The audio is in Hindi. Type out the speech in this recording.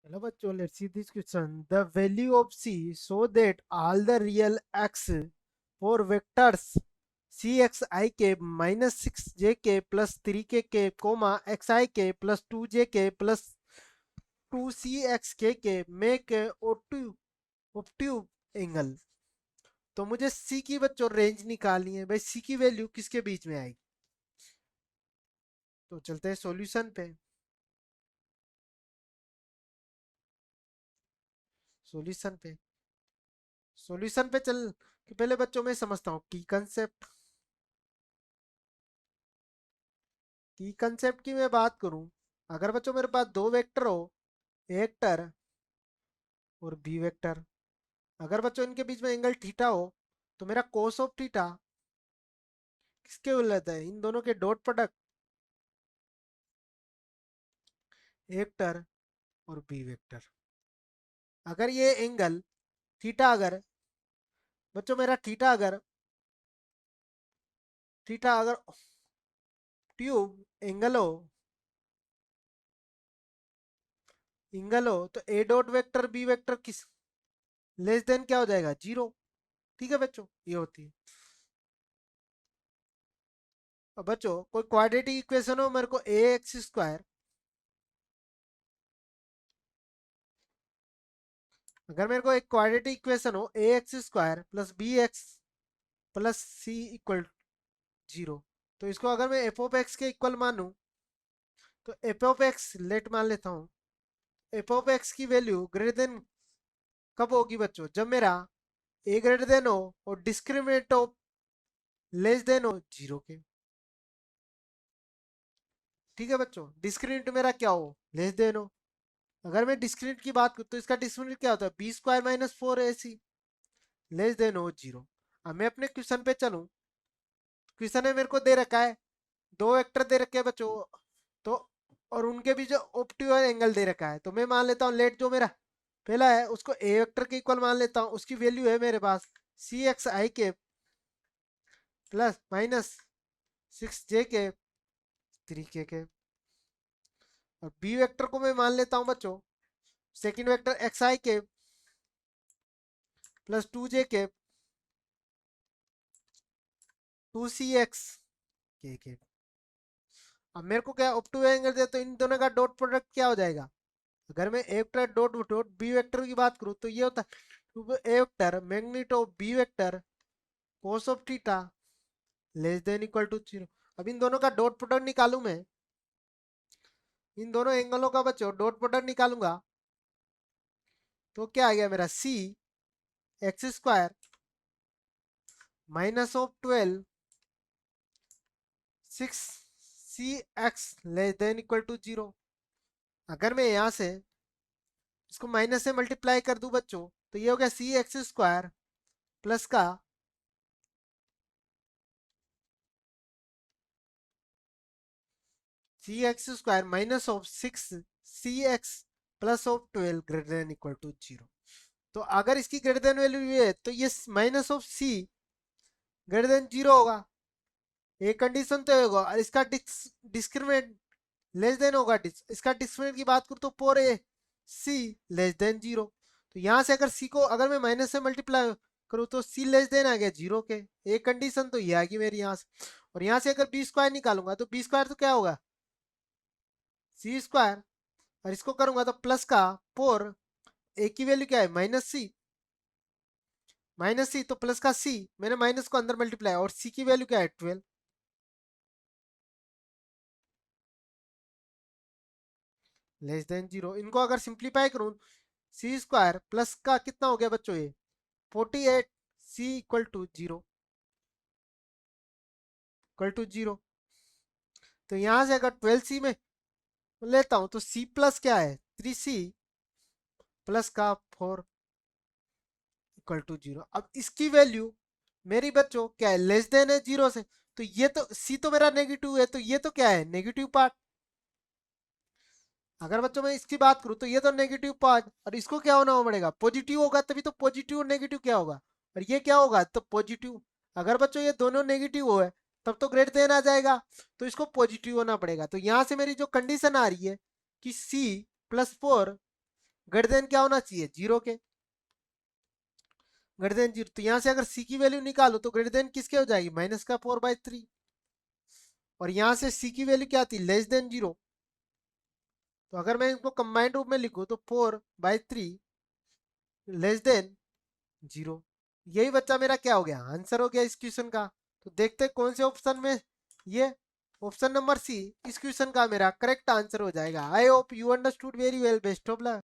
Hello, bachcho. Let's see this question. The value of C so that all the real x for vectors cxik minus 6jk plus 3kk comma xik plus 2jk plus 2cxkk make a obtuse angle. तो मुझे C की बच्चों रेंज निकालनी है भाई। C की वैल्यू किसके बीच में आएगी? तो चलते हैं सॉल्यूशन पे। सॉल्यूशन पे सॉल्यूशन पे चल के पहले बच्चों में समझता हूँ की कंसेप्ट की मैं बात करूं। अगर बच्चों मेरे पास दो वेक्टर हो, ए वेक्टर और बी वेक्टर, अगर बच्चों इनके बीच में एंगल थीटा हो, तो मेरा कोस ऑफ थीटा किसके उलट है? इन दोनों के डॉट प्रोडक्ट, ए वेक्टर और बी वेक्टर। अगर ये एंगल थीटा, अगर बच्चों मेरा थीटा अगर ट्यूब एंगल हो तो A dot vector B vector किस लेस देन क्या हो जाएगा? जीरो। ठीक है बच्चों, ये होती है। अब बच्चों कोई क्वाड्रेटिक इक्वेशन हो, मेरे को ए एक्स स्क्वायर, अगर मेरे को एक क्वाड्रेटिक इक्वेशन हो A x square plus B x plus C equal zero, तो इसको अगर मैं एफ ऑफ एक्स के इक्वल मानूं, तो एफ ऑफ एक्स लेट मान लेता हूं। एफ ऑफ एक्स की वैल्यू ग्रेटर देन कब होगी बच्चों? जब मेरा ए ग्रेटर देन हो और डिस्क्रिमिनेंट ऑफ लेस देन हो जीरो के। ठीक है बच्चों, डिस्क्रिमिनेंट मेरा क्या हो? लेस देन हो। अगर मैं डिस्क्रिमिनेंट की बात करूं तो इसका डिस्क्रिमिनेंट क्या होता है? बी स्क्वायर माइनस फोर ए सी लेस देन हो जीरो। अब मैं अपने क्वेश्चन पे चलूं। क्वेश्चन में मेरे को दे रखा है, दो वेक्टर दे रखे हैं बच्चों, तो और उनके बीच जो ऑप्टिकल एंगल दे रखा है, तो मैं मान लेता हूँ लेट जो मेरा पहला है उसको ए वेक्टर के इक्वल मान लेता हूँ। उसकी वैल्यू है मेरे पास सी एक्स आई के प्लस माइनस सिक्स जे के थ्री के। और बी वेक्टर को मैं मान लेता हूँ बच्चों सेकंड वेक्टर एक्स आई के प्लस टू जे के टू सी एक्स के। अब मेरे को क्या ऑप्टिकल एंगल दे, तो इन दोनों का डॉट प्रोडक्ट क्या हो जाएगा? अगर मैं A vector dot dot B vector की बात करूँ तो ये होता है A vector magnitude of B vector cos of theta less than equal to zero. अब इन दोनों का डॉट प्रोडक्ट निकालूं मैं, इन दोनों एंगलों का बच्चों डॉट प्रोडक्ट निकालूंगा, तो क्या आ गया मेरा? C x square minus of 12 six C x less than equal to zero. अगर मैं यहां से इसको माइनस से मल्टीप्लाई कर दूं बच्चों, तो ये हो गया सी एक्स स्क्वायर प्लस का C x square minus of six C x plus of 12 greater than equal to zero. तो अगर इसकी ग्रेटर देन वैल्यू ये है, तो ये minus of C greater than zero होगा। एक कंडीशन तो होगा, और इसका डिस्क्रिमिनेंट लेस देन होगा। इसका डिस्क्रिमिनेंट की बात करूं तो फोर ए सी लेस देन जीरो। तो यहां से अगर सी को अगर मैं माइनस से मल्टीप्लाई करूं तो सी लेस देन आ गया जीरो के। एक कंडीशन तो ये आ गई मेरी यहाँ से। और यहाँ से अगर बी स्क्वायर निकालूंगा तो बी स्क्वायर तो क्या होगा? सी स्क्वायर। और इसको करूंगा तो प्लस का फोर, ए की वैल्यू क्या है? माइनस सी तो प्लस का सी, मैंने माइनस को अंदर मल्टीप्लाई, और सी की वैल्यू क्या है? 12 लेस देन जीरो। इनको अगर सिंप्लीफाई करूं, सी स्क्वायर प्लस का कितना हो गया बच्चों? ये 48 सी इक्वल टू जीरो। तो यहां से अगर 12 सी में लेता हूं तो सी प्लस क्या है? 3 सी प्लस का 4 इक्वल टू जीरो। अब इसकी वैल्यू मेरी बच्चों क्या है? लेस देन है जीरो से। तो ये तो सी तो मेरा नेगेटिव है, तो ये तो क्या है? Negative part. अगर बच्चों मैं इसकी बात करूं तो ये तो नेगेटिव पार्ट, और इसको क्या होना पड़ेगा? पॉजिटिव होगा, तभी तो पॉजिटिव और नेगेटिव क्या होगा? और ये क्या होगा? तो पॉजिटिव। अगर बच्चों ये दोनों नेगेटिव हो है, तब तो ग्रेटर देन आ जाएगा, तो इसको पॉजिटिव होना पड़ेगा। तो यहां से मेरी जो कंडीशन आ रही है कि C plus four greater than क्या होना चाहिए, 0 के, ग्रेटर देन 0। तो यहाँ से अगर सी की वैल्यू निकालो तो ग्रेटर देन किसके हो जाएगी, -4/3। और यहाँ से सी की वैल्यू क्या थी, <0। तो अगर मैं इनको कंबाइंड रूप में लिखूं तो 4/3 <0। यही बच्चा मेरा क्या हो गया, आंसर हो गया इस क्वेश्चन का। तो देखते हैं कौन से ऑप्शन में, ये ऑप्शन नंबर सी इस क्वेश्चन का मेरा करेक्ट आंसर हो जाएगा। I hope you understood very well, best of luck.